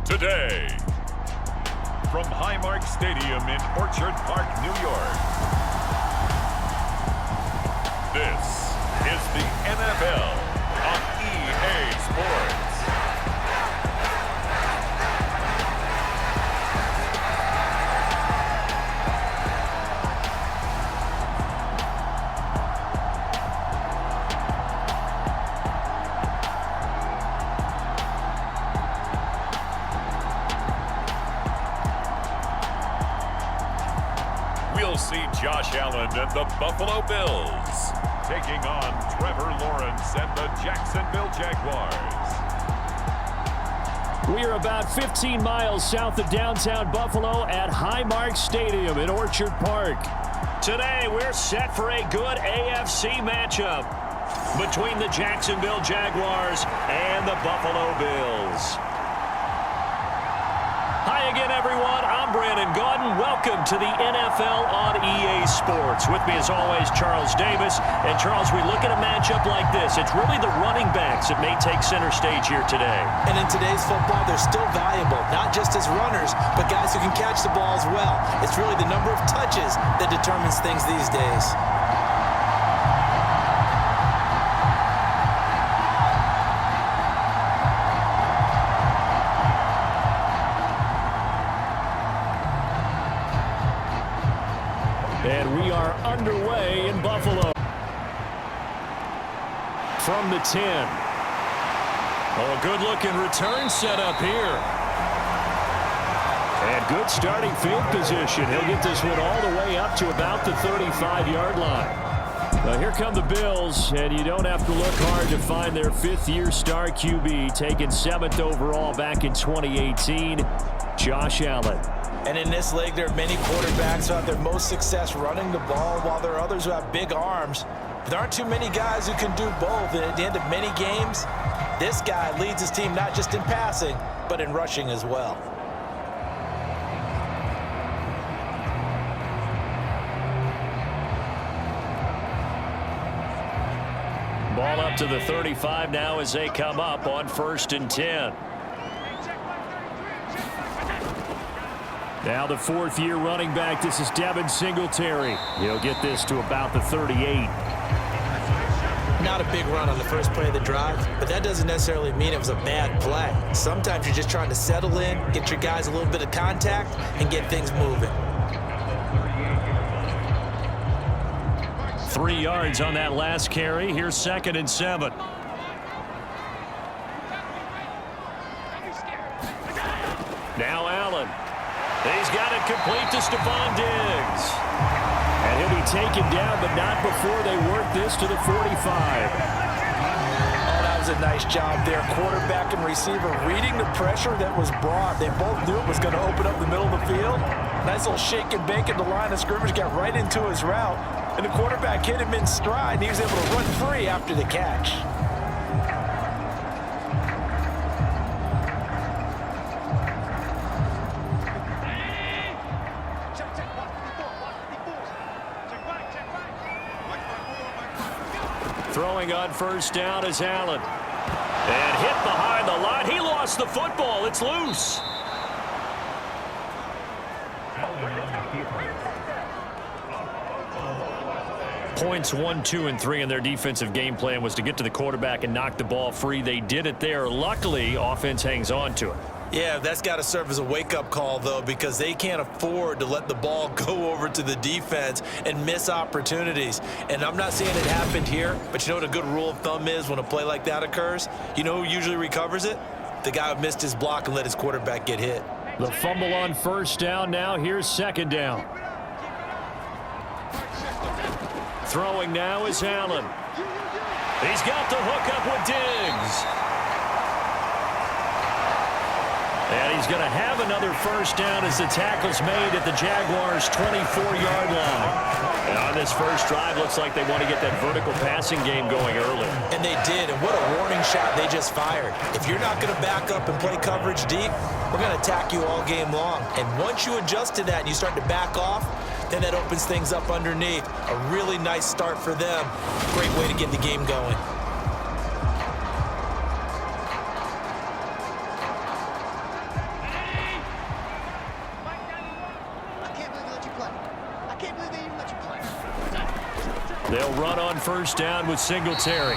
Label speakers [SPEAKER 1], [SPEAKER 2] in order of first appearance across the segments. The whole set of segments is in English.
[SPEAKER 1] today. From Highmark Stadium in Orchard Park, New York, this is the NFL on EA Sports. We'll see Josh Allen and the Buffalo Bills taking on Trevor Lawrence and the Jacksonville Jaguars.
[SPEAKER 2] We are about 15 miles south of downtown Buffalo at Highmark Stadium in Orchard Park. Today, we're set for a good AFC matchup between the Jacksonville Jaguars and the Buffalo Bills. Hi again, everyone. I'm Brandon Gaudin. Welcome to the NFL on EA Sports. With me, as always, Charles Davis. And, Charles, we look at a matchup like this. It's really the running backs that may take center stage here today.
[SPEAKER 3] And in today's football, they're still valuable, not just as runners, but guys who can catch the ball as well. It's really the number of touches that determines things these days.
[SPEAKER 2] And we are underway in Buffalo. From the 10. Oh, a good-looking return set up here. And good starting field position. He'll get this one all the way up to about the 35-yard line. Well, here come the Bills, and you don't have to look hard to find their fifth-year star QB, taken 7th overall back in 2018, Josh Allen.
[SPEAKER 3] And in this league, there are many quarterbacks who have their most success running the ball, while there are others who have big arms. But there aren't too many guys who can do both. And at the end of many games, this guy leads his team not just in passing, but in rushing as well.
[SPEAKER 2] Ball up to the 35 now as they come up on 1st and 10. Now the fourth-year running back, this is Devin Singletary. He'll get this to about the 38.
[SPEAKER 3] Not a big run on the first play of the drive, but that doesn't necessarily mean it was a bad play. Sometimes you're just trying to settle in, get your guys a little bit of contact, and get things moving.
[SPEAKER 2] 3 yards on that last carry. Here's 2nd and 7. Now Allen. He's got it complete to Stephon Diggs. And he'll be taken down, but not before they work this to the 45.
[SPEAKER 3] Oh, that was a nice job there. Quarterback and receiver reading the pressure that was brought. They both knew it was going to open up the middle of the field. Nice little shake and bake at the line of scrimmage, got right into his route. And the quarterback hit him in stride, and he was able to run free after the catch.
[SPEAKER 2] Throwing on 1st down is Allen. And hit behind the line. He lost the football. It's loose. Points 1, 2, and 3 in their defensive game plan was to get to the quarterback and knock the ball free. They did it there. Luckily, offense hangs on to it.
[SPEAKER 3] Yeah, that's got to serve as a wake-up call, though, because they can't afford to let the ball go over to the defense and miss opportunities. And I'm not saying it happened here, but you know what a good rule of thumb is when a play like that occurs? You know who usually recovers it? The guy who missed his block and let his quarterback get hit.
[SPEAKER 2] The fumble on 1st down now. Here's 2nd down. Throwing now is Allen. He's got the hook up with Diggs. And he's going to have another 1st down as the tackle's made at the Jaguars' 24-yard line. And on this first drive, looks like they want to get that vertical passing game going early.
[SPEAKER 3] And they did, and what a warning shot they just fired. If you're not going to back up and play coverage deep, we're going to attack you all game long. And once you adjust to that and you start to back off, then that opens things up underneath. A really nice start for them. Great way to get the game going.
[SPEAKER 2] They'll run on first down with Singletary.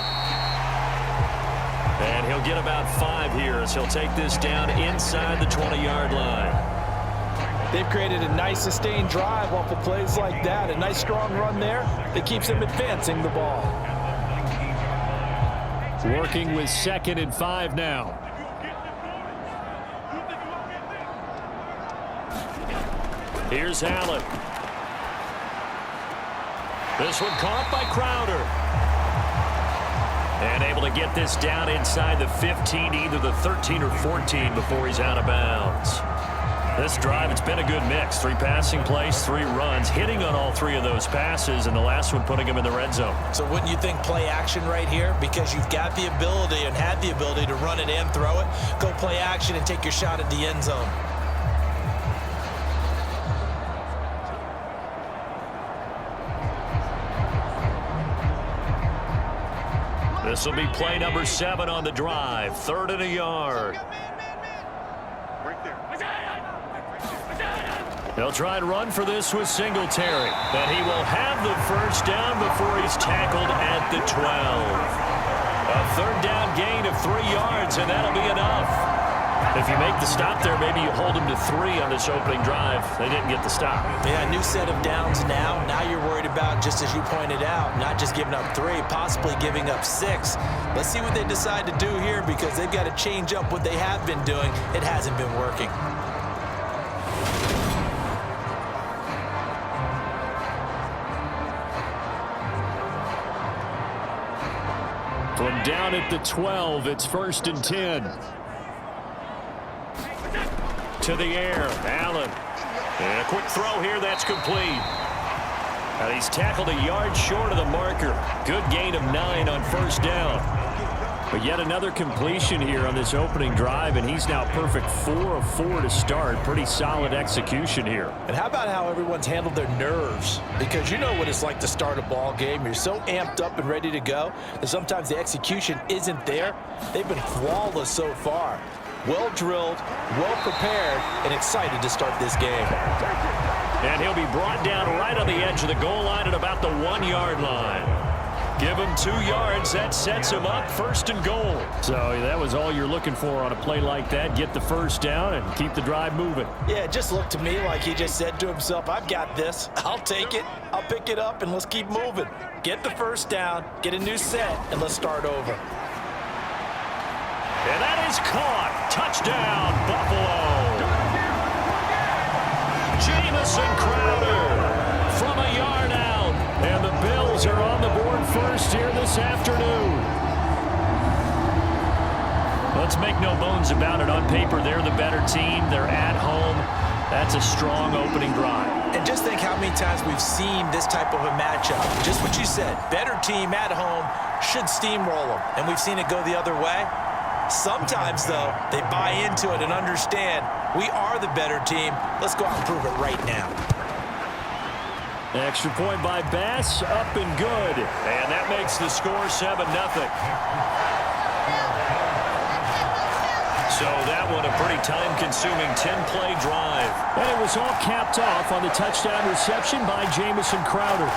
[SPEAKER 2] And he'll get about 5 here as he'll take this down inside the 20-yard line.
[SPEAKER 3] They've created a nice sustained drive off of plays like that. A nice strong run there that keeps them advancing the ball.
[SPEAKER 2] Working with 2nd and 5 now. Here's Allen. This one caught by Crowder. And able to get this down inside the 15, either the 13 or 14 before he's out of bounds. This drive, it's been a good mix. 3 passing plays, 3 runs, hitting on all 3 of those passes, and the last one putting him in the red zone.
[SPEAKER 3] So wouldn't you think play action right here? Because you've got the ability and had the ability to run it and throw it. Go play action and take your shot at the end zone.
[SPEAKER 2] This will be play number 7 on the drive. 3rd and a yard. They'll try and run for this with Singletary. But he will have the first down before he's tackled at the 12. A 3rd down gain of 3 yards, and that'll be enough. If you make the stop there, maybe you hold him to 3 on this opening drive. They didn't get the stop.
[SPEAKER 3] Yeah, new set of downs now. Now you're worried about, just as you pointed out, not just giving up 3, possibly giving up 6. Let's see what they decide to do here, because they've got to change up what they have been doing. It hasn't been working.
[SPEAKER 2] From down at the 12, it's 1st and 10. To the air, Allen. And a quick throw here, that's complete. And he's tackled a yard short of the marker. Good gain of 9 on first down. But yet another completion here on this opening drive, and he's now perfect 4 of 4 to start. Pretty solid execution here.
[SPEAKER 3] And how about how everyone's handled their nerves? Because you know what it's like to start a ball game. You're so amped up and ready to go that sometimes the execution isn't there. They've been flawless so far. Well drilled, well prepared, and excited to start this game.
[SPEAKER 2] And he'll be brought down right on the edge of the goal line at about the 1-yard line. Give him 2 yards. That sets him up 1st and goal. So that was all you're looking for on a play like that. Get the first down and keep the drive moving.
[SPEAKER 3] Yeah, it just looked to me like he just said to himself, I've got this. I'll take it. I'll pick it up, and let's keep moving. Get the first down, get a new set, and let's start over.
[SPEAKER 2] And that is caught. Touchdown, Buffalo. Jamison Crowder from a yard out. And the Bills are on the board first here this afternoon. Let's make no bones about it. On paper, they're the better team. They're at home. That's a strong opening drive.
[SPEAKER 3] And just think how many times we've seen this type of a matchup. Just what you said. Better team at home should steamroll them. And we've seen it go the other way. Sometimes, though, they buy into it and understand we are the better team. Let's go out and prove it right now.
[SPEAKER 2] Extra point by Bass, up and good. And that makes the score 7-0. So that one a pretty time-consuming 10-play drive. And it was all capped off on the touchdown reception by Jamison Crowder.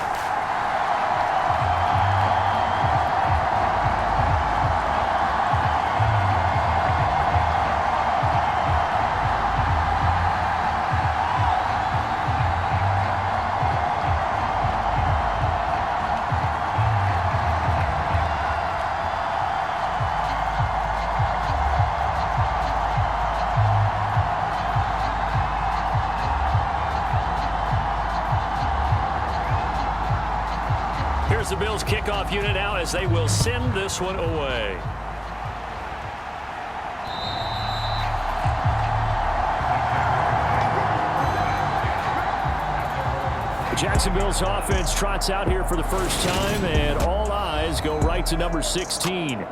[SPEAKER 2] The Bills kickoff unit out as they will send this one away. Jacksonville's offense trots out here for the first time, and all eyes go right to number 16.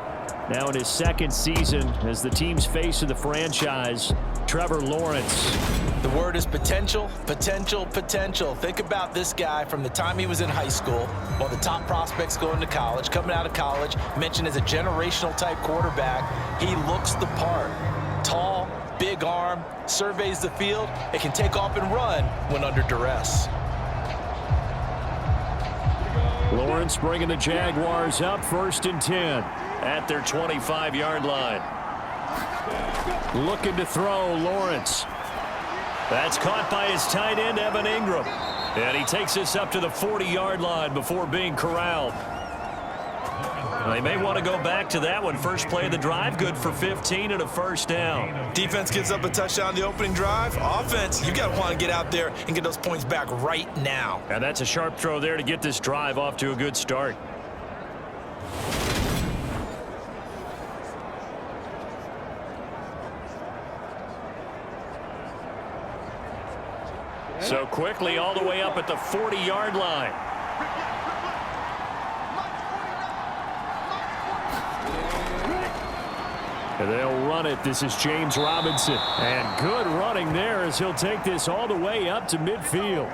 [SPEAKER 2] Now in his 2nd season as the team's face of the franchise, Trevor Lawrence.
[SPEAKER 3] The word is potential, potential, potential. Think about this guy from the time he was in high school, one of the top prospects going to college, coming out of college, mentioned as a generational type quarterback. He looks the part. Tall, big arm, surveys the field, and can take off and run when under duress.
[SPEAKER 2] Lawrence bringing the Jaguars up 1st and 10 at their 25-yard line. Looking to throw, Lawrence. That's caught by his tight end, Evan Ingram. And he takes this up to the 40-yard line before being corralled. They may want to go back to that one. First play of the drive, good for 15 and a first down.
[SPEAKER 3] Defense gives up a touchdown the opening drive. Offense, you got to want to get out there and get those points back right now.
[SPEAKER 2] And that's a sharp throw there to get this drive off to a good start. So quickly all the way up at the 40-yard line. And they'll run it. This is James Robinson. And good running there as he'll take this all the way up to midfield.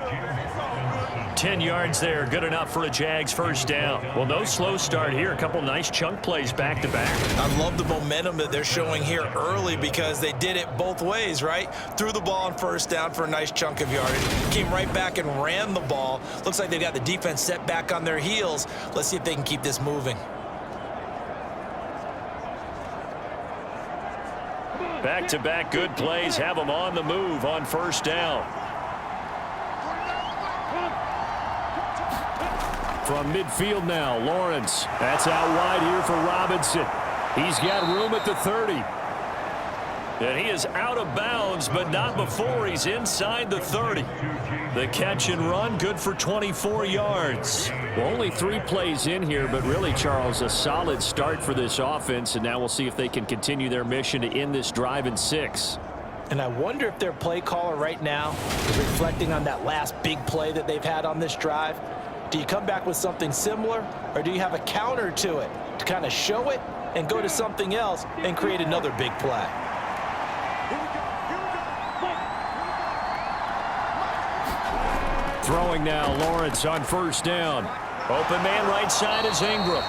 [SPEAKER 2] 10 yards there. Good enough for a Jags first down. Well, no slow start here. A couple nice chunk plays back to back.
[SPEAKER 3] I love the momentum that they're showing here early because they did it both ways, right? Threw the ball on first down for a nice chunk of yardage. Came right back and ran the ball. Looks like they got the defense set back on their heels. Let's see if they can keep this moving.
[SPEAKER 2] Back-to-back good plays have them on the move on first down. From midfield now, Lawrence. That's out wide here for Robinson. He's got room at the 30. And he is out of bounds, but not before he's inside the 30. The catch and run, good for 24 yards. Well, only 3 plays in here, but really, Charles, a solid start for this offense. And now we'll see if they can continue their mission to end this drive in 6.
[SPEAKER 3] And I wonder if their play caller right now is reflecting on that last big play that they've had on this drive. Do you come back with something similar, or do you have a counter to it to kind of show it and go to something else and create another big play?
[SPEAKER 2] Throwing now, Lawrence on first down. Open man right side is Ingram.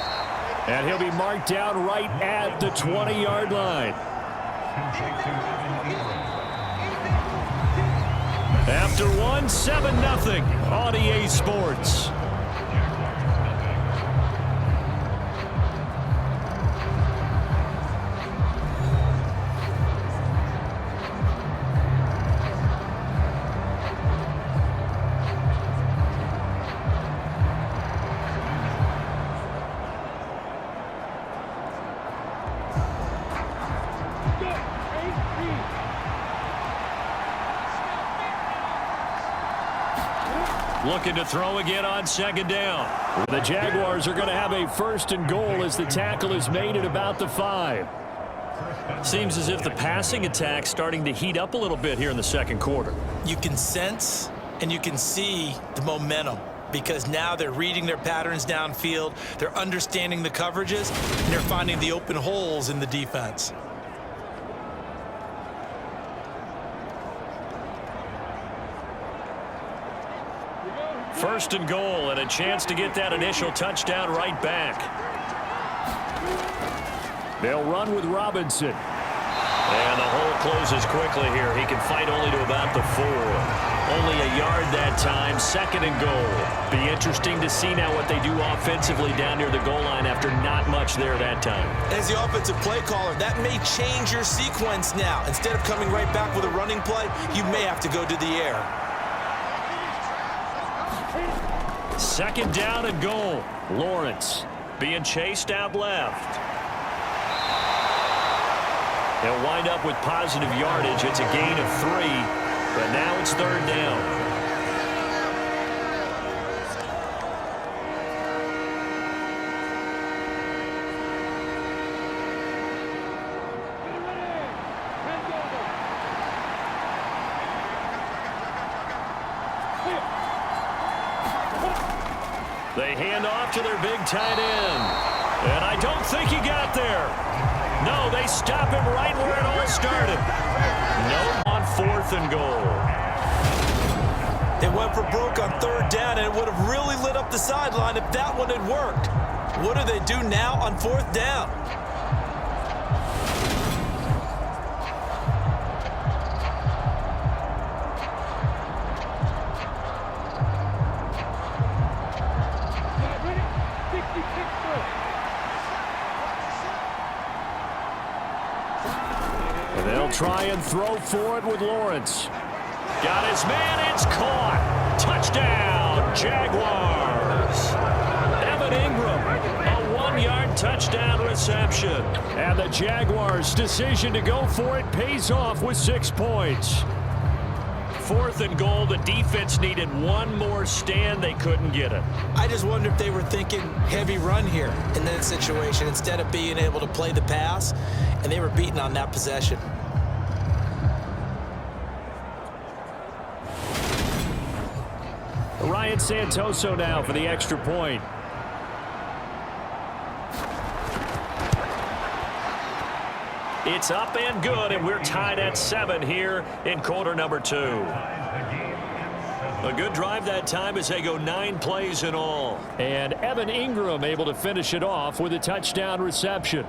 [SPEAKER 2] And he'll be marked down right at the 20-yard line. After 1, 7-0 on EA Sports. Looking to throw again on second down. The Jaguars are going to have a 1st and goal as the tackle is made at about the 5. Seems as if the passing attack's starting to heat up a little bit here in the second quarter.
[SPEAKER 3] You can sense and you can see the momentum because now they're reading their patterns downfield, they're understanding the coverages, and they're finding the open holes in the defense.
[SPEAKER 2] First and goal, and a chance to get that initial touchdown right back. They'll run with Robinson. And the hole closes quickly here. He can fight only to about the 4. Only a yard that time, 2nd and goal. Be interesting to see now what they do offensively down near the goal line after not much there that time.
[SPEAKER 3] As the offensive play caller, that may change your sequence now. Instead of coming right back with a running play, you may have to go to the air.
[SPEAKER 2] 2nd down and goal. Lawrence being chased out left. They'll wind up with positive yardage. It's a gain of 3, but now it's 3rd down. They hand off to their big tight end. And I don't think he got there. No, they stop him right where it all started. No, on 4th and goal.
[SPEAKER 3] They went for broke on 3rd down, and it would have really lit up the sideline if that one had worked. What do they do now on 4th down?
[SPEAKER 2] They'll try and throw for it with Lawrence. Got his man. It's caught. Touchdown, Jaguars. Evan Ingram, a 1-yard touchdown reception. And the Jaguars' decision to go for it pays off with 6 points. 4th and goal. The defense needed one more stand. They couldn't get it.
[SPEAKER 3] I just wonder if they were thinking heavy run here in that situation instead of being able to play the pass, and they were beaten on that possession.
[SPEAKER 2] Ryan Santoso now for the extra point. It's up and good, and we're tied at 7 here in quarter number 2. A good drive that time as they go 9 plays in all. And Evan Ingram able to finish it off with a touchdown reception.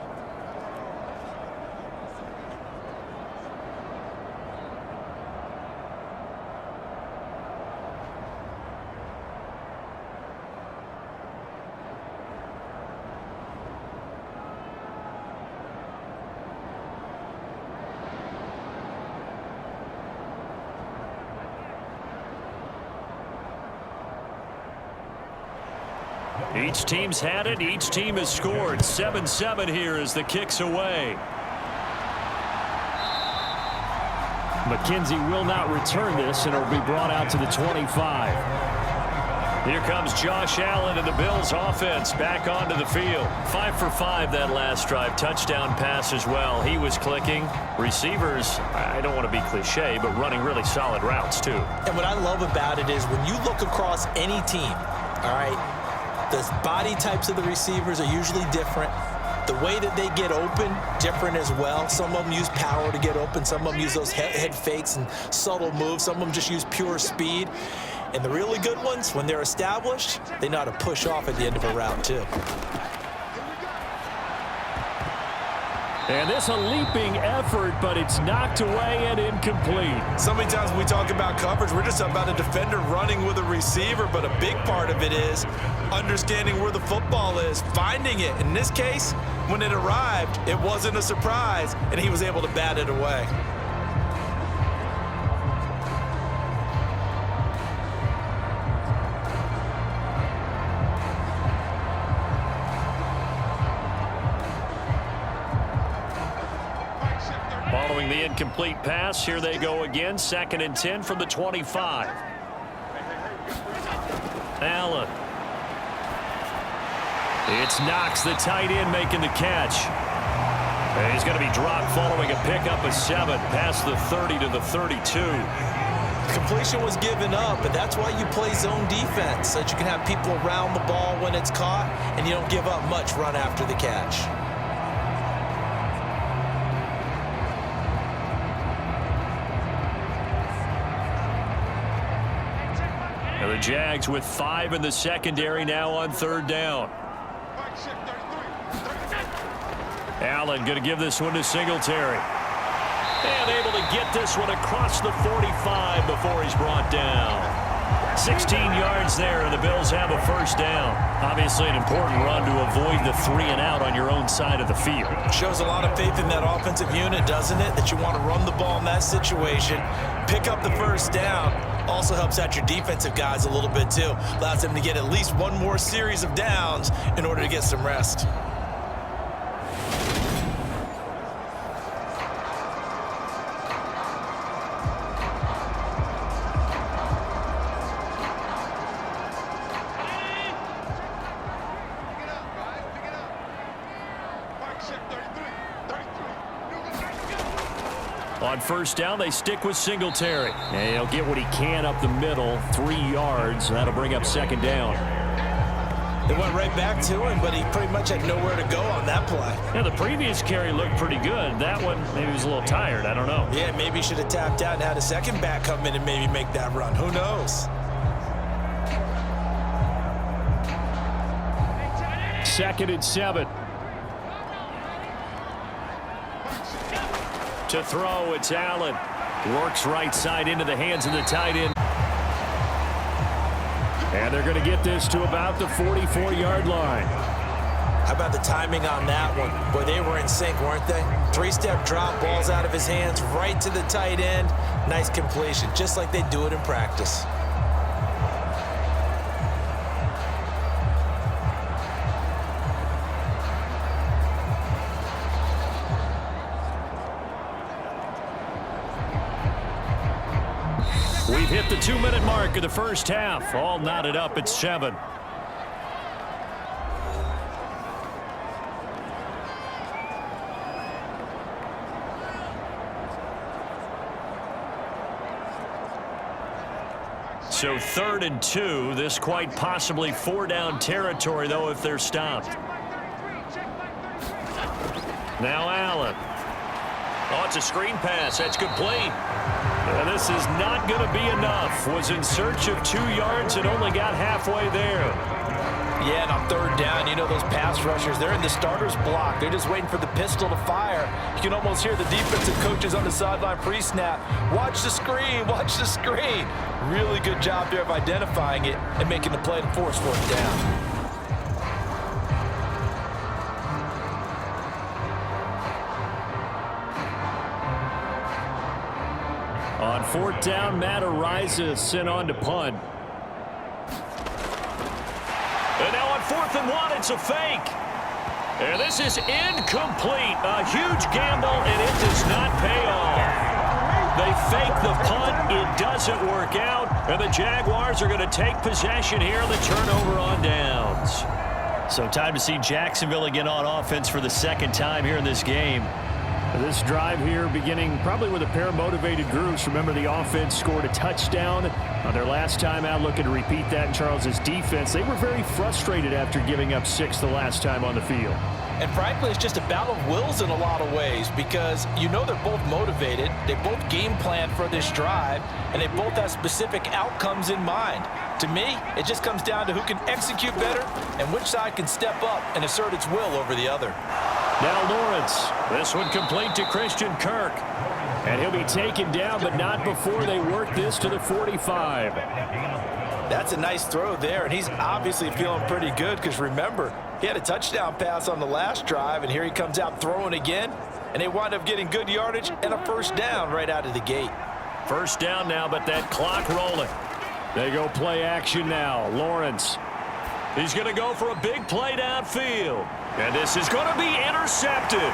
[SPEAKER 2] Each team's had it. Each team has scored. 7-7 here as the kick's away. McKenzie will not return this, and it'll be brought out to the 25. Here comes Josh Allen and the Bills offense back onto the field. 5 for 5 that last drive. Touchdown pass as well. He was clicking. Receivers, I don't want to be cliche, but running really solid routes too.
[SPEAKER 3] And what I love about it is when you look across any team, all right, the body types of the receivers are usually different. The way that they get open, different as well. Some of them use power to get open. Some of them use those head fakes and subtle moves. Some of them just use pure speed. And the really good ones, when they're established, they know how to push off at the end of a route too.
[SPEAKER 2] And this a leaping effort, but it's knocked away and incomplete.
[SPEAKER 3] So many times when we talk about coverage, we're just about a defender running with a receiver, but a big part of it is understanding where the football is, finding it. In this case, when it arrived, it wasn't a surprise, and he was able to bat it away.
[SPEAKER 2] Following the incomplete pass, here they go again. 2nd and 10 from the 25. Allen. It's Knox, the tight end, making the catch. And he's going to be dropped following a pickup of 7 past the 30 to the 32.
[SPEAKER 3] Completion was given up, but that's why you play zone defense, so that you can have people around the ball when it's caught, and you don't give up much run after the catch.
[SPEAKER 2] And the Jags with 5 in the secondary now on 3rd down. Allen going to give this one to Singletary. And able to get this one across the 45 before he's brought down. 16 yards there, and the Bills have a 1st down. Obviously an important run to avoid the 3 and out on your own side of the field.
[SPEAKER 3] Shows a lot of faith in that offensive unit, doesn't it? That you want to run the ball in that situation, pick up the 1st down. Also helps out your defensive guys a little bit too. Allows them to get at least one more series of downs in order to get some rest.
[SPEAKER 2] On 1st down, they stick with Singletary. And he'll get what he can up the middle, 3 yards. That'll bring up 2nd down.
[SPEAKER 3] They went right back to him, but he pretty much had nowhere to go on that play.
[SPEAKER 2] Yeah, the previous carry looked pretty good. That one, maybe he was a little tired. I don't know.
[SPEAKER 3] Yeah, maybe he should have tapped out and had a second back come in and maybe make that run. Who knows?
[SPEAKER 2] 2nd and 7. To throw, it's Allen. Works right side into the hands of the tight end. And they're going to get this to about the 44-yard line.
[SPEAKER 3] How about the timing on that one? Boy, they were in sync, weren't they? Three-step drop, balls out of his hands, right to the tight end. Nice completion, just like they do it in practice.
[SPEAKER 2] We've hit the 2-minute mark of the first half. All knotted up at 7. So 3rd and 2. This quite possibly 4-down territory, though, if they're stopped. Now Allen. Oh, it's a screen pass. That's complete. And this is not going to be enough. Was in search of 2 yards and only got halfway there.
[SPEAKER 3] Yeah, and on 3rd down, you know those pass rushers, they're in the starter's block. They're just waiting for the pistol to fire. You can almost hear the defensive coaches on the sideline pre-snap. Watch the screen, watch the screen. Really good job there of identifying it and making the play to force 4th down.
[SPEAKER 2] On 4th down, Matt Araiza sent on to punt. And now on 4th and 1, it's a fake. And this is incomplete. A huge gamble, and it does not pay off. They fake the punt. It doesn't work out. And the Jaguars are going to take possession here on the turnover on downs. So time to see Jacksonville again on offense for the 2nd time here in this game. This drive here beginning probably with a pair of motivated groups. Remember, the offense scored a touchdown on their last time out, looking to repeat that in Charles's defense. They were very frustrated after giving up 6 the last time on the field.
[SPEAKER 3] And frankly, it's just a battle of wills in a lot of ways because you know they're both motivated, they both game plan for this drive, and they both have specific outcomes in mind. To me, it just comes down to who can execute better and which side can step up and assert its will over the other.
[SPEAKER 2] Now Lawrence, this one complete to Christian Kirk. And he'll be taken down, but not before they work this to the 45.
[SPEAKER 3] That's a nice throw there, and he's obviously feeling pretty good because remember, he had a touchdown pass on the last drive, and here he comes out throwing again, and they wind up getting good yardage and a 1st down right out of the gate.
[SPEAKER 2] 1st down now, but that clock rolling. They go play action now. Lawrence. He's going to go for a big play downfield. And this is going to be intercepted.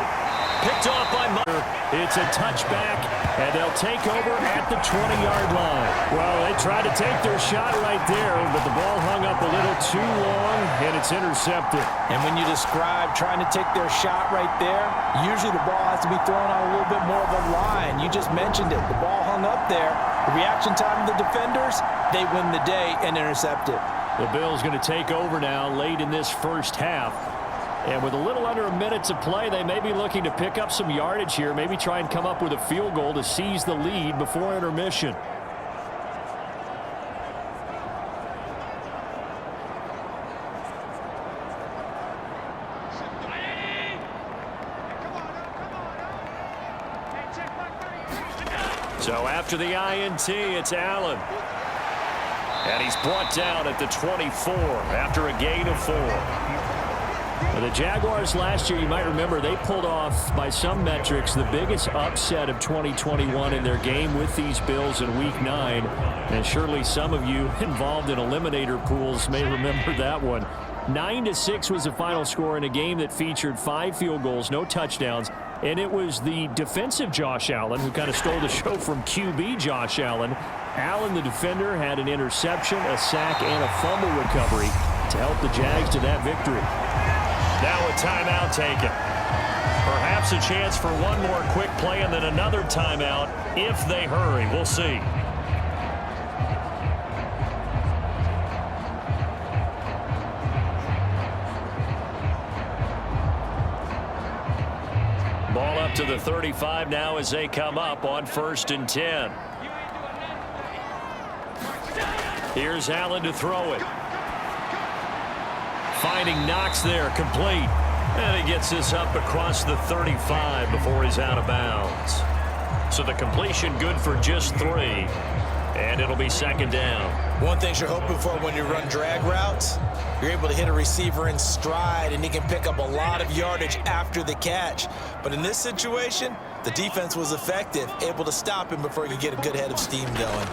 [SPEAKER 2] Picked off by Mutler. It's a touchback, and they'll take over at the 20-yard line. Well, they tried to take their shot right there, but the ball hung up a little too long, and it's intercepted.
[SPEAKER 3] And when you describe trying to take their shot right there, usually the ball has to be thrown on a little bit more of a line. You just mentioned it. The ball hung up there. The reaction time of the defenders, they win the day and intercept it.
[SPEAKER 2] The Bills going to take over now late in this first half. And with a little under a minute to play, they may be looking to pick up some yardage here, maybe try and come up with a field goal to seize the lead before intermission. So after the INT, it's Allen. And he's brought down at the 24 after a gain of 4. The Jaguars last year, you might remember, they pulled off, by some metrics, the biggest upset of 2021 in their game with these Bills in Week 9. And surely some of you involved in eliminator pools may remember that one. 9-6 was the final score in a game that featured 5 field goals, no touchdowns. And it was the defensive Josh Allen who kind of stole the show from QB Josh Allen. Allen, the defender, had an interception, a sack, and a fumble recovery to help the Jags to that victory. Now a timeout taken. Perhaps a chance for one more quick play and then another timeout if they hurry. We'll see. Ball up to the 35 now as they come up on 1st and 10. Here's Allen to throw it. Finding Knox there, complete. And he gets this up across the 35 before he's out of bounds. So the completion good for just 3. And it'll be second down.
[SPEAKER 3] One thing you're hoping for when you run drag routes, you're able to hit a receiver in stride, and he can pick up a lot of yardage after the catch. But in this situation, the defense was effective, able to stop him before he could get a good head of steam going.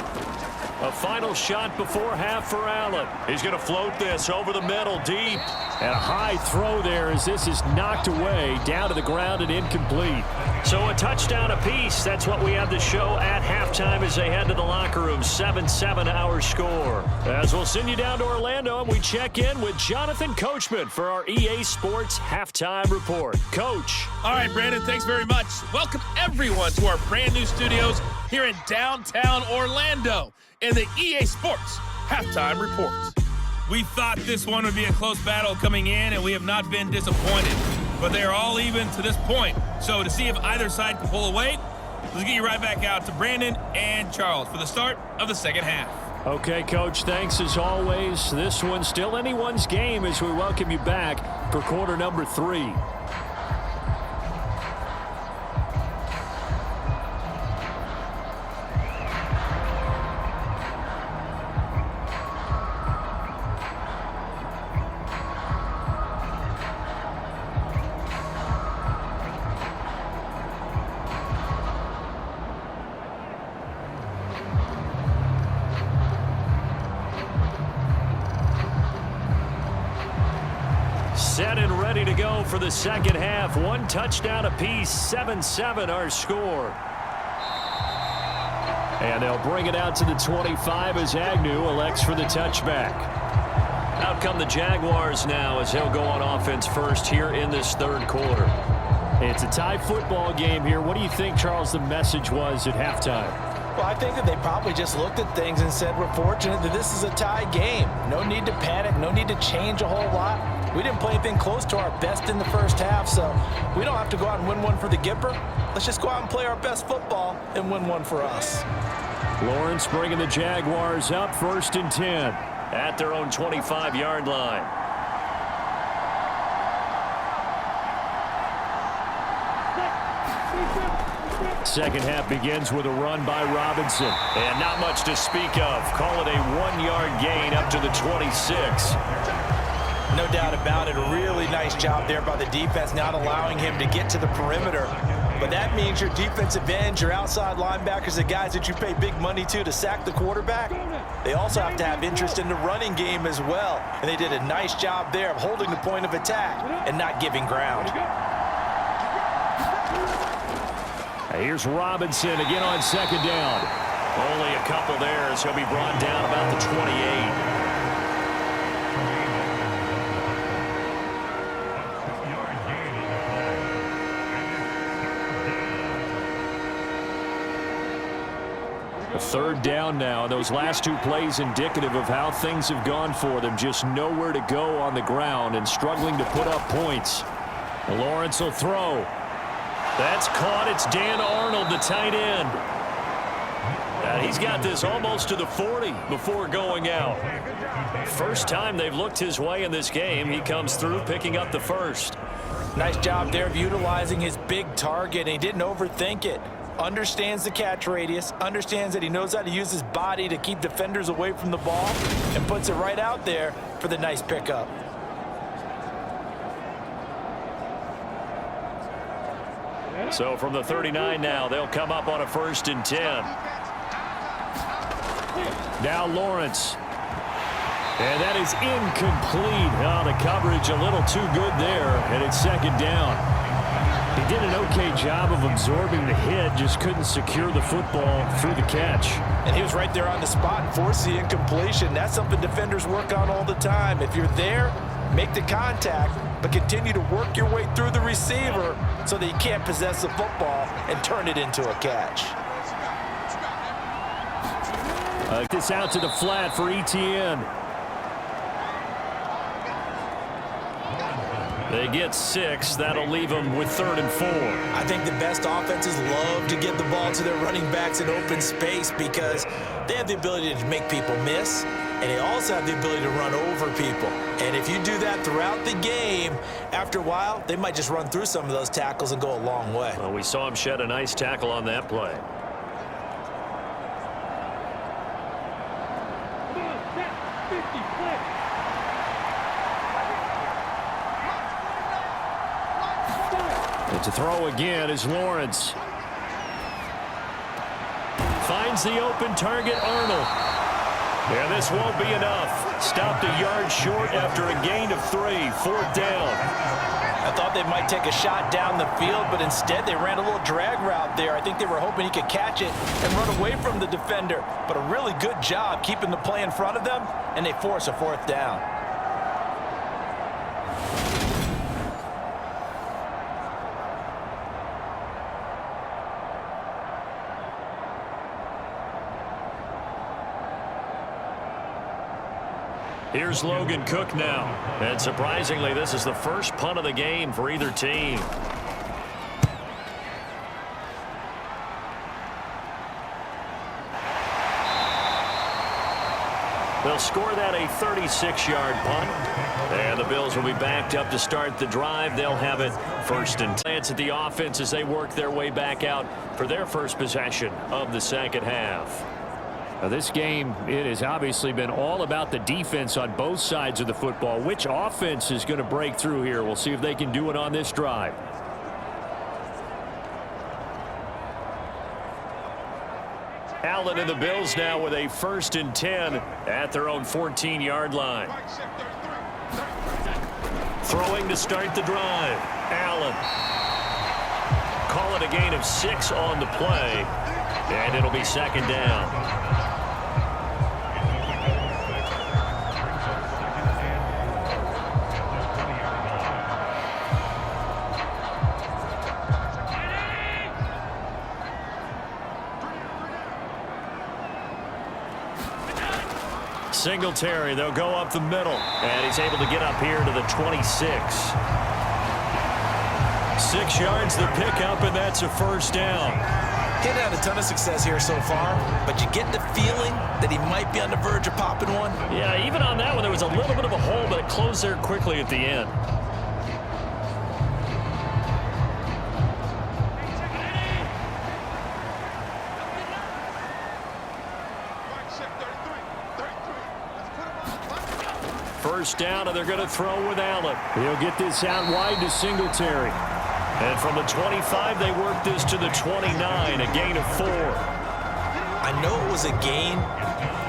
[SPEAKER 2] A final shot before half for Allen. He's going to float this over the middle deep. And a high throw there as this is knocked away down to the ground and incomplete. So a touchdown apiece. That's what we have to show at halftime as they head to the locker room. 7-7 our score. As we'll send you down to Orlando and we check in with Jonathan Coachman for our EA Sports Halftime Report. Coach.
[SPEAKER 4] All right, Brandon, thanks very much. Welcome everyone to our brand new studios here in downtown Orlando in the EA Sports Halftime Report. We thought this one would be a close battle coming in, and we have not been disappointed. But they are all even to this point. So to see if either side can pull away, let's get you right back out to Brandon and Charles for the start of the second half.
[SPEAKER 2] Okay, Coach, thanks as always. This one's still anyone's game as we welcome you back for quarter number 3. Set and ready to go for the second half. One touchdown apiece, 7-7 our score. And they'll bring it out to the 25 as Agnew elects for the touchback. Out come the Jaguars now as he'll go on offense first here in this third quarter. It's a tie football game here. What do you think, Charles, the message was at halftime?
[SPEAKER 3] Well, I think that they probably just looked at things and said, we're fortunate that this is a tie game. No need to panic, no need to change a whole lot. We didn't play anything close to our best in the first half, so we don't have to go out and win one for the Gipper. Let's just go out and play our best football and win one for us.
[SPEAKER 2] Lawrence bringing the Jaguars up 1st and 10 at their own 25-yard line. Second half begins with a run by Robinson. And not much to speak of. Call it a 1-yard gain up to the 26.
[SPEAKER 3] No doubt about it. A really nice job there by the defense, not allowing him to get to the perimeter. But that means your defensive ends, your outside linebackers, the guys that you pay big money to sack the quarterback, they also have to have interest in the running game as well. And they did a nice job there of holding the point of attack and not giving ground.
[SPEAKER 2] Here's Robinson again on second down. Only a couple there as he'll be brought down about the 28. Third down now. Those last two plays indicative of how things have gone for them. Just nowhere to go on the ground and struggling to put up points. Lawrence will throw. That's caught. It's Dan Arnold, the tight end. He's got this almost to the 40 before going out. First time they've looked his way in this game. He comes through picking up the first.
[SPEAKER 3] Nice job there of utilizing his big target, and he didn't overthink it. Understands the catch radius, understands that he knows how to use his body to keep defenders away from the ball, and puts it right out there for the nice pickup.
[SPEAKER 2] So from the 39 now, they'll come up on a 1st and 10. Now Lawrence. And that is incomplete. Oh, the coverage a little too good there, and it's second down. He did an okay job of absorbing the hit, just couldn't secure the football through the catch.
[SPEAKER 3] And he was right there on the spot and forced the incompletion. That's something defenders work on all the time. If you're there, make the contact, but continue to work your way through the receiver so that you can't possess the football and turn it into a catch.
[SPEAKER 2] This out to the flat for Etienne. They get 6. That'll leave them with 3rd and 4.
[SPEAKER 3] I think the best offenses love to get the ball to their running backs in open space because they have the ability to make people miss, and they also have the ability to run over people. And if you do that throughout the game, after a while, they might just run through some of those tackles and go a long way.
[SPEAKER 2] Well, we saw him shed a nice tackle on that play. And to throw again is Lawrence. Finds the open target, Arnold. And this won't be enough. Stopped a yard short after a gain of 3. 4th down.
[SPEAKER 3] I thought they might take a shot down the field, but instead they ran a little drag route there. I think they were hoping he could catch it and run away from the defender. But a really good job keeping the play in front of them, and they force a 4th down.
[SPEAKER 2] Here's Logan Cook now. And surprisingly, this is the first punt of the game for either team. They'll score that a 36-yard punt. And the Bills will be backed up to start the drive. They'll have it 1st and 10. Glance at the offense as they work their way back out for their first possession of the second half. Now this game, it has obviously been all about the defense on both sides of the football. Which offense is going to break through here? We'll see if they can do it on this drive. Allen and the Bills now with a 1st and 10 at their own 14-yard line. Throwing to start the drive. Allen. Call it a gain of 6 on the play. And it'll be 2nd down. Singletary, they'll go up the middle. And he's able to get up here to the 26. 6 yards the pickup, and that's a 1st down.
[SPEAKER 3] He hadn't had a ton of success here so far, but you get the feeling that he might be on the verge of popping one.
[SPEAKER 2] Yeah, even on that one, there was a little bit of a hole, but it closed there quickly at the end. First down, and they're going to throw with Allen. He'll get this out wide to Singletary. And from the 25, they work this to the 29, a gain of 4.
[SPEAKER 3] I know it was a gain,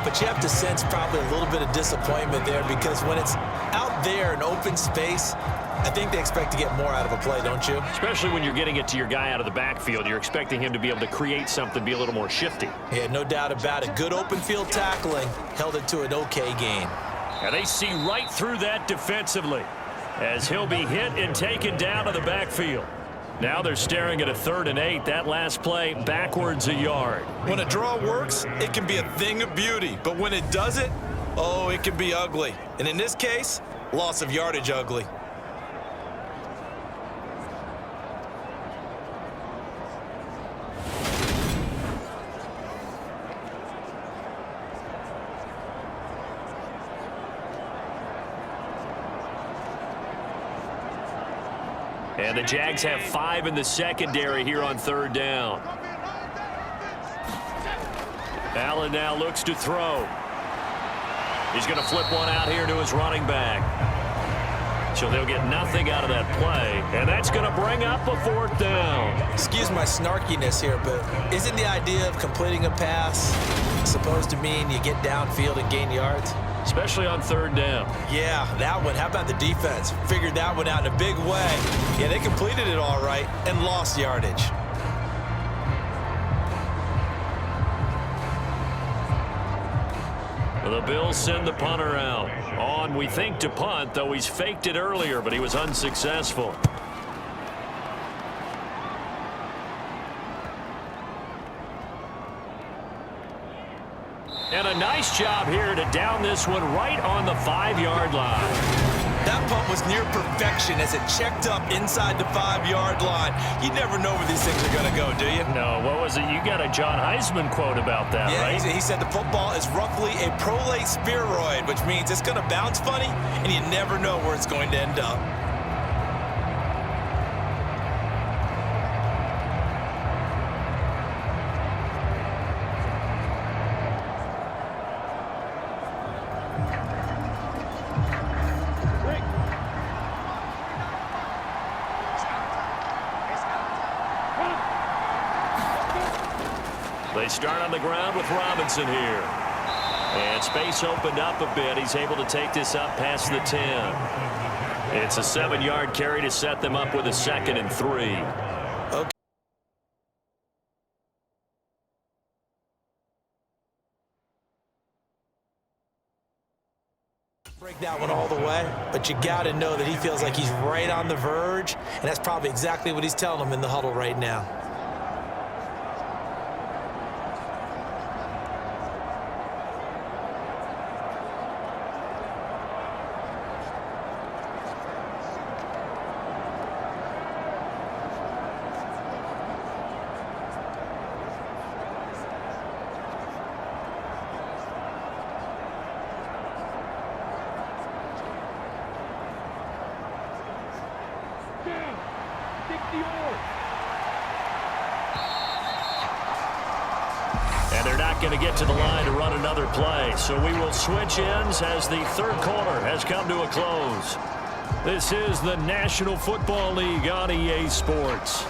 [SPEAKER 3] but you have to sense probably a little bit of disappointment there, because when it's out there in open space, I think they expect to get more out of a play, don't you?
[SPEAKER 2] Especially when you're getting it to your guy out of the backfield. You're expecting him to be able to create something, be a little more shifty.
[SPEAKER 3] Yeah, no doubt about it. Good open field tackling held it to an okay gain.
[SPEAKER 2] And they see right through that defensively as he'll be hit and taken down to the backfield. Now they're staring at a 3rd and 8. That last play backwards a yard.
[SPEAKER 3] When a draw works, it can be a thing of beauty. But when it doesn't, oh, it can be ugly. And in this case, loss of yardage ugly.
[SPEAKER 2] And the Jags have 5 in the secondary here on 3rd down. Allen now looks to throw. He's going to flip one out here to his running back. So they'll get nothing out of that play. And that's going to bring up a 4th down.
[SPEAKER 3] Excuse my snarkiness here, but isn't the idea of completing a pass supposed to mean you get downfield and gain yards?
[SPEAKER 2] Especially on 3rd down.
[SPEAKER 3] Yeah, that one. How about the defense? Figured that one out in a big way. Yeah, they completed it all right and lost yardage.
[SPEAKER 2] The Bills send the punter out. On, we think, to punt, though he's faked it earlier, but he was unsuccessful. And a nice job here to down this one right on the 5-yard line.
[SPEAKER 3] That punt was near perfection as it checked up inside the 5-yard line. You never know where these things are going to go, do you?
[SPEAKER 2] No, what was it? You got a John Heisman quote about that, right?
[SPEAKER 3] Yeah, he said the football is roughly a prolate spheroid, which means it's going to bounce funny, and you never know where it's going to end up.
[SPEAKER 2] They start on the ground with Robinson here. And space opened up a bit. He's able to take this up past the 10. It's a 7-yard carry to set them up with a 2nd and 3.
[SPEAKER 3] Okay. Break that one all the way, but you got to know that he feels like he's right on the verge, and that's probably exactly what he's telling them in the huddle right now.
[SPEAKER 2] And they're not going to get to the line to run another play. So we will switch ends as the third quarter has come to a close. This is the National Football League on EA Sports.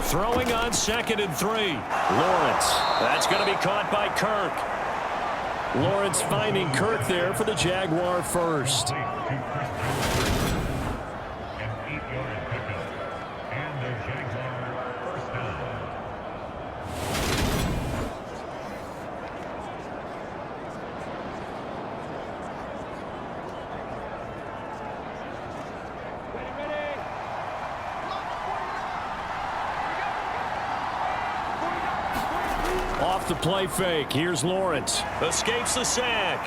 [SPEAKER 2] Throwing on 2nd and 3. Lawrence. That's going to be caught by Kirk. Lawrence finding Kirk there for the Jaguar first. Off the play fake. Here's Lawrence. Escapes the sack.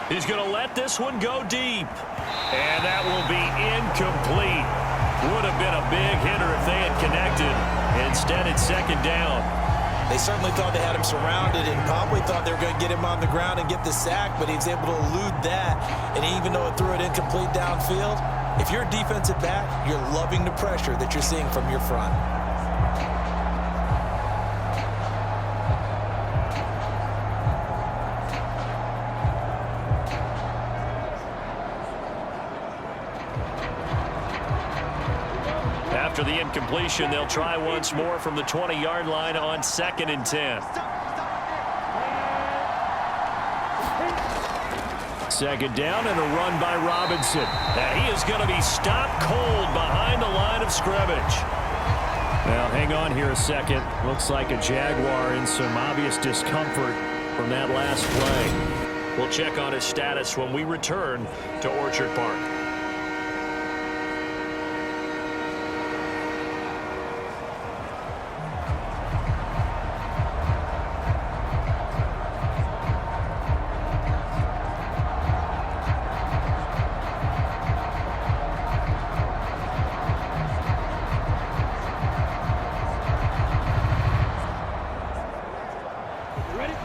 [SPEAKER 2] He's going to let this one go deep. And that will be incomplete. Would have been a big hitter if they had connected. Instead, it's 2nd down.
[SPEAKER 3] They certainly thought they had him surrounded and probably thought they were going to get him on the ground and get the sack, but he was able to elude that. And even though it threw it incomplete downfield, if you're a defensive back, you're loving the pressure that you're seeing from your front.
[SPEAKER 2] After the incompletion, they'll try once more from the 20-yard line on 2nd and 10. 2nd down and a run by Robinson. Now he is going to be stopped cold behind the line of scrimmage. Now hang on here a second. Looks like a Jaguar in some obvious discomfort from that last play. We'll check on his status when we return to Orchard Park.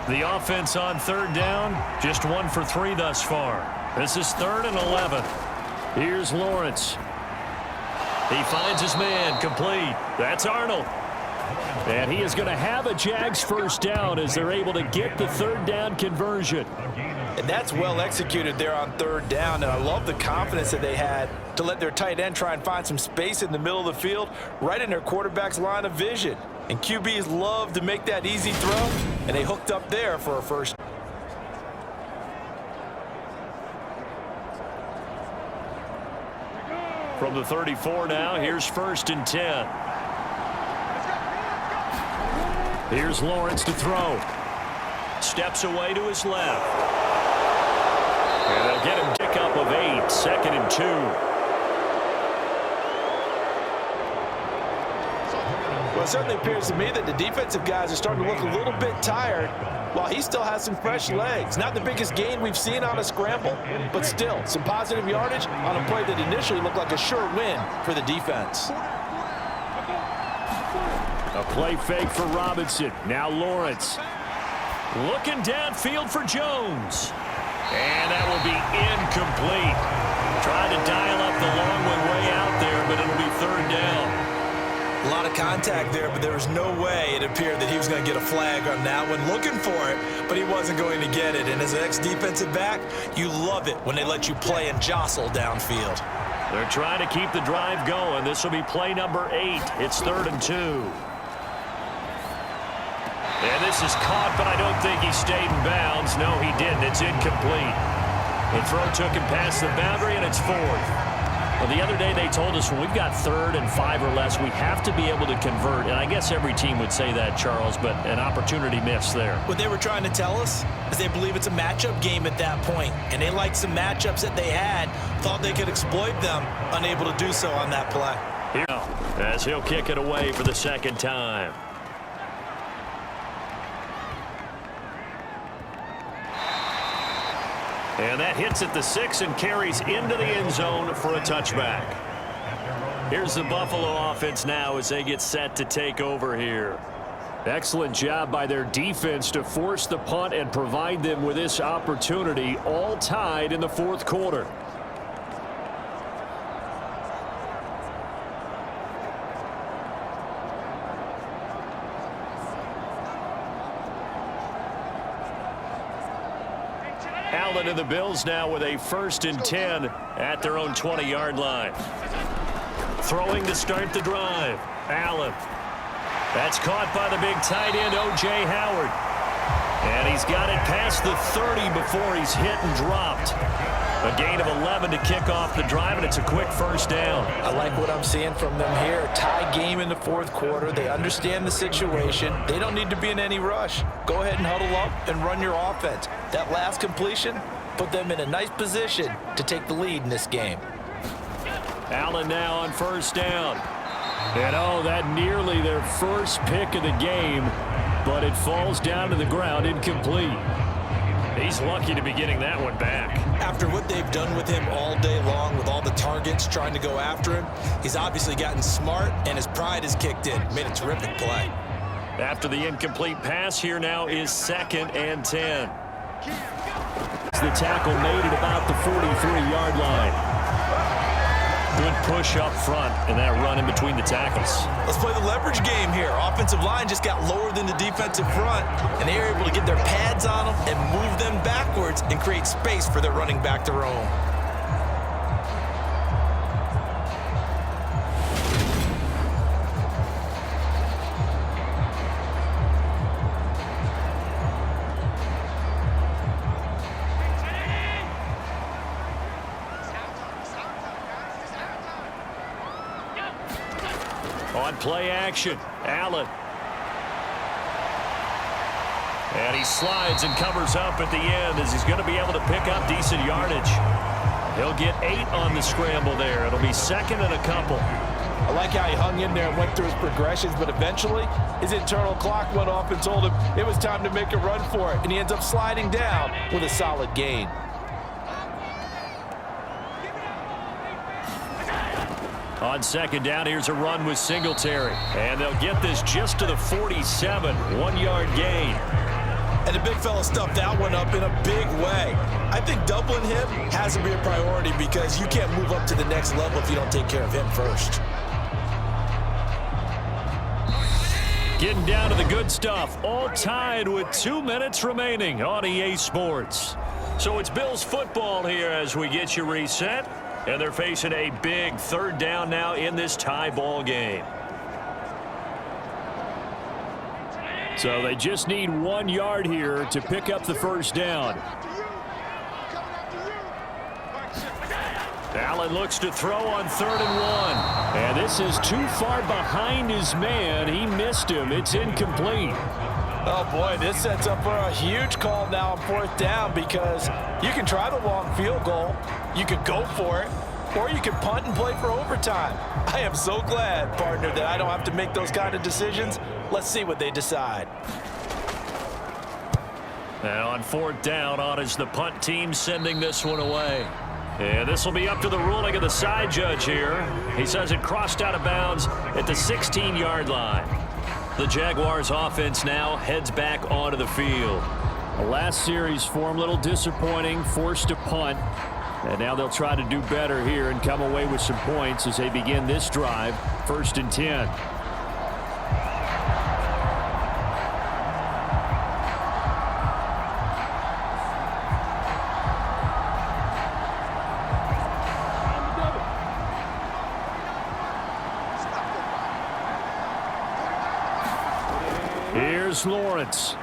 [SPEAKER 2] The offense on 3rd down, just 1 for 3 thus far. This is 3rd and 11. Here's Lawrence. He finds his man, complete. That's Arnold. And he is going to have a Jags first down as they're able to get the 3rd down conversion.
[SPEAKER 3] And that's well executed there on 3rd down, and I love the confidence that they had to let their tight end try and find some space in the middle of the field, right in their quarterback's line of vision. And QBs love to make that easy throw, and they hooked up there for a first.
[SPEAKER 2] From the 34 now, here's 1st and 10. Here's Lawrence to throw. Steps away to his left. And they'll get him pickup of 8, 2nd and 2.
[SPEAKER 3] Well, it certainly appears to me that the defensive guys are starting to look a little bit tired while he still has some fresh legs. Not the biggest gain we've seen on a scramble, but still some positive yardage on a play that initially looked like a sure win for the defense.
[SPEAKER 2] A play fake for Robinson. Now Lawrence. Looking downfield for Jones. And that will be incomplete. Trying to dial up the long one way out there.
[SPEAKER 3] A lot of contact there, but there was no way it appeared that he was going to get a flag on that one. Looking for it, but he wasn't going to get it. And as an ex-defensive back, you love it when they let you play and jostle downfield.
[SPEAKER 2] They're trying to keep the drive going. This will be play number 8. It's 3rd and 2. And this is caught, but I don't think he stayed in bounds. No, he didn't. It's incomplete. The throw took him past the boundary, and it's 4th. Well, the other day they told us when we've got 3rd and 5 or less, we have to be able to convert. And I guess every team would say that, Charles, but an opportunity missed there.
[SPEAKER 3] What they were trying to tell us is they believe it's a matchup game at that point, and they liked some matchups that they had, thought they could exploit them, unable to do so on that play.
[SPEAKER 2] Here, as he'll kick it away for the 2nd time. And that hits at the 6 and carries into the end zone for a touchback. Here's the Buffalo offense now as they get set to take over here. Excellent job by their defense to force the punt and provide them with this opportunity, all tied in the 4th quarter. Allen and the Bills now with a 1st and 10 at their own 20-yard line. Throwing to start the drive. Allen. That's caught by the big tight end, O.J. Howard. And he's got it past the 30 before he's hit and dropped. A gain of 11 to kick off the drive, and it's a quick 1st down.
[SPEAKER 3] I like what I'm seeing from them here. Tie game in the 4th quarter. They understand the situation. They don't need to be in any rush. Go ahead and huddle up and run your offense. That last completion put them in a nice position to take the lead in this game.
[SPEAKER 2] Allen now on 1st down. And oh, that nearly their first pick of the game, but it falls down to the ground incomplete. He's lucky to be getting that one back.
[SPEAKER 3] After what they've done with him all day long, with all the targets trying to go after him, he's obviously gotten smart, and his pride has kicked in. Made a terrific play.
[SPEAKER 2] After the incomplete pass, here now is 2nd and 10. The tackle made at about the 43-yard line. Good push up front and that run in between the tackles.
[SPEAKER 3] Let's play the leverage game here. Offensive line just got lower than the defensive front, and they were able to get their pads on them and move them backwards and create space for their running back to roam.
[SPEAKER 2] On play action, Allen. And he slides and covers up at the end as he's going to be able to pick up decent yardage. He'll get 8 on the scramble there. It'll be 2nd and a couple.
[SPEAKER 5] I like how he hung in there and went through his progressions, but eventually his internal clock went off and told him it was time to make a run for it, and he ends up sliding down with a solid gain.
[SPEAKER 2] On 2nd down, here's a run with Singletary. And they'll get this just to the 47, 1-yard gain.
[SPEAKER 3] And the big fella stuffed that one up in a big way. I think doubling him has to be a priority because you can't move up to the next level if you don't take care of him first.
[SPEAKER 2] Getting down to the good stuff, all tied with 2 minutes remaining on EA Sports. So it's Bills football here as we get you reset. And they're facing a big 3rd down now in this tie ball game. So they just need 1 yard here to pick up the 1st down. Allen looks to throw on 3rd and 1. And this is too far behind his man. He missed him. It's incomplete.
[SPEAKER 5] Oh, boy, this sets up for a huge call now on 4th down because you can try the long field goal. You could go for it, or you could punt and play for overtime. I am so glad, partner, that I don't have to make those kind of decisions. Let's see what they decide.
[SPEAKER 2] Now on 4th down, on is the punt team sending this one away. And this will be up to the ruling of the side judge here. He says it crossed out of bounds at the 16-yard line. The Jaguars offense now heads back onto the field. The last series for them, a little disappointing, forced to punt. And now they'll try to do better here and come away with some points as they begin this drive, 1st and 10. Here's Lawrence.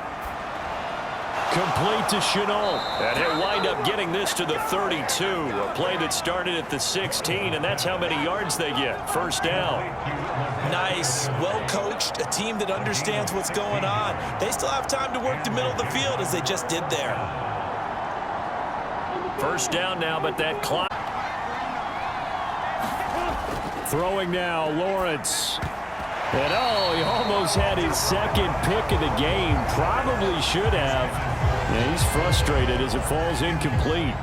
[SPEAKER 2] Complete to Chenault. And he'll wind up getting this to the 32. A play that started at the 16, and that's how many yards they get. First down.
[SPEAKER 3] Nice, well-coached, a team that understands what's going on. They still have time to work the middle of the field as they just did there.
[SPEAKER 2] First down now, but that clock. Throwing now, Lawrence. And he almost had his second pick of the game. Probably should have. Yeah, he's frustrated as it falls incomplete.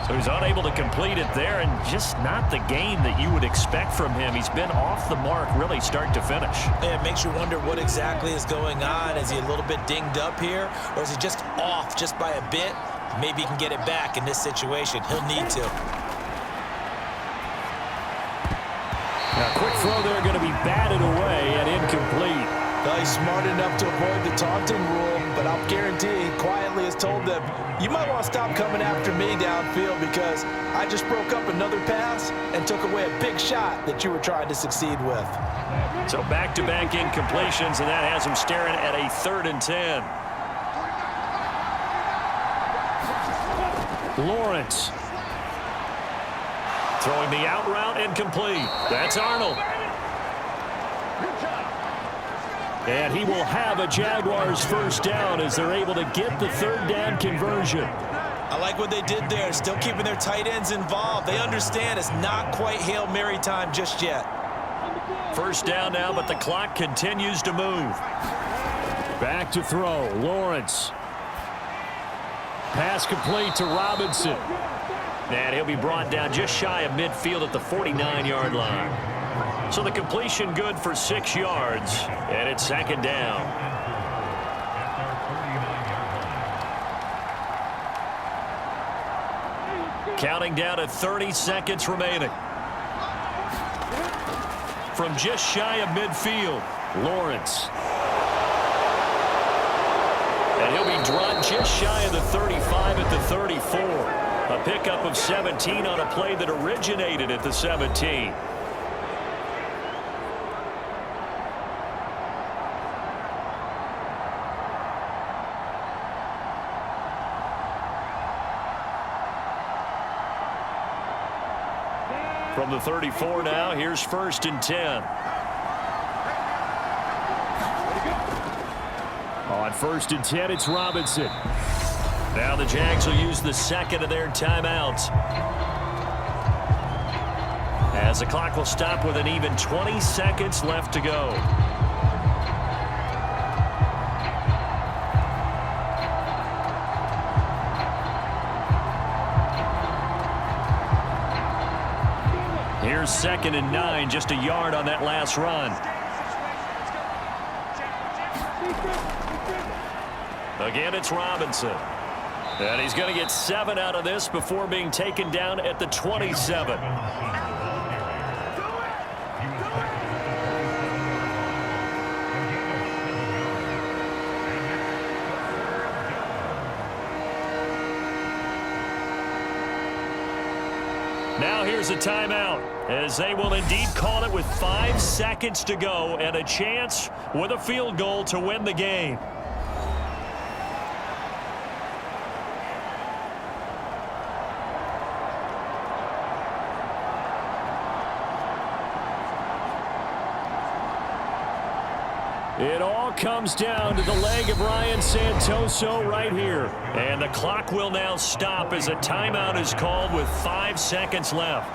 [SPEAKER 2] So he's unable to complete it there, and just not the game that you would expect from him. He's been off the mark really start to finish.
[SPEAKER 3] Yeah, it makes you wonder what exactly is going on. Is he a little bit dinged up here, or is he just off just by a bit? Maybe he can get it back in this situation. He'll need to.
[SPEAKER 2] Now, quick throw there, going to be batted away and incomplete.
[SPEAKER 5] Well, he's smart enough to avoid the taunting rule, but I'll guarantee he quietly has told them, you might want to stop coming after me downfield because I just broke up another pass and took away a big shot that you were trying to succeed with.
[SPEAKER 2] So back-to-back incompletions, and that has him staring at a 3rd and 10. Lawrence. Throwing the out route incomplete. That's Arnold. And he will have a Jaguars first down as they're able to get the 3rd down conversion.
[SPEAKER 3] I like what they did there, still keeping their tight ends involved. They understand it's not quite Hail Mary time just yet.
[SPEAKER 2] First down now, but the clock continues to move. Back to throw, Lawrence. Pass complete to Robinson. And he'll be brought down just shy of midfield at the 49-yard line. So the completion good for 6 yards, and it's 2nd down. Counting down at 30 seconds remaining. From just shy of midfield, Lawrence. And he'll be drawn just shy of the 35 at the 34. A pickup of 17 on a play that originated at the 17. From the 34 now, here's 1st and 10. On 1st and 10, it's Robinson. Now the Jags will use the 2nd of their timeouts. As the clock will stop with an even 20 seconds left to go. Here's 2nd and 9, just a yard on that last run. Again, it's Robinson. And he's going to get 7 out of this before being taken down at the 27. Now here's a timeout, as they will indeed call it with 5 seconds to go and a chance with a field goal to win the game. It all comes down to the leg of Ryan Santoso right here. And the clock will now stop as a timeout is called with 5 seconds left.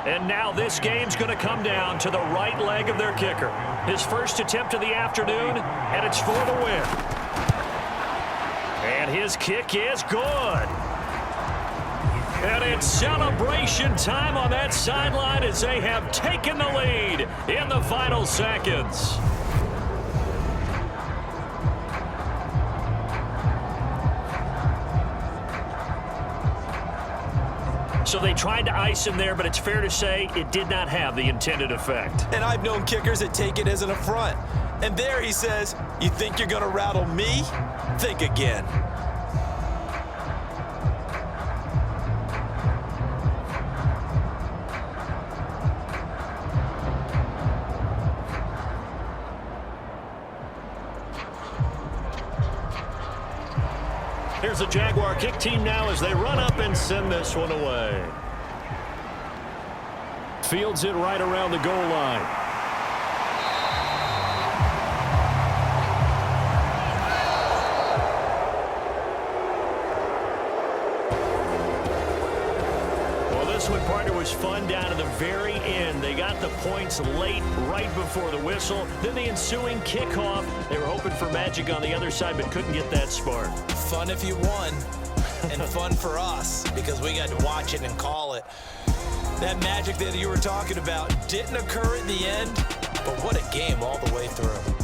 [SPEAKER 2] And now this game's going to come down to the right leg of their kicker. His first attempt of the afternoon, and it's for the win. And his kick is good. And it's celebration time on that sideline as they have taken the lead in the final seconds. So they tried to ice him there, but it's fair to say it did not have the intended effect.
[SPEAKER 3] And I've known kickers that take it as an affront. And there he says, you think you're going to rattle me? Think again.
[SPEAKER 2] Here's the Jaguar kick team now as they run up and send this one away. Fields it right around the goal line. Well, this one, partner, was fun down to the very end. They got the points late, right before the whistle. Then the ensuing kickoff. They were hoping for magic on the other side, but couldn't get that spark.
[SPEAKER 3] Fun if you won, and fun for us because we got to watch it and call it. That magic that you were talking about didn't occur at the end, but what a game all the way through.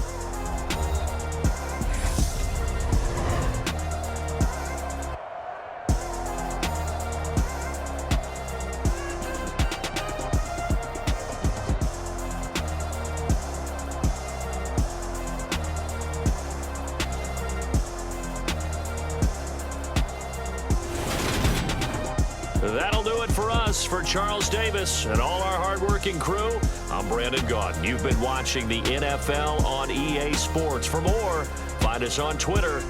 [SPEAKER 2] That'll do it for us. For Charles Davis and all our hardworking crew, I'm Brandon Gaudin. You've been watching the NFL on EA Sports. For more, find us on Twitter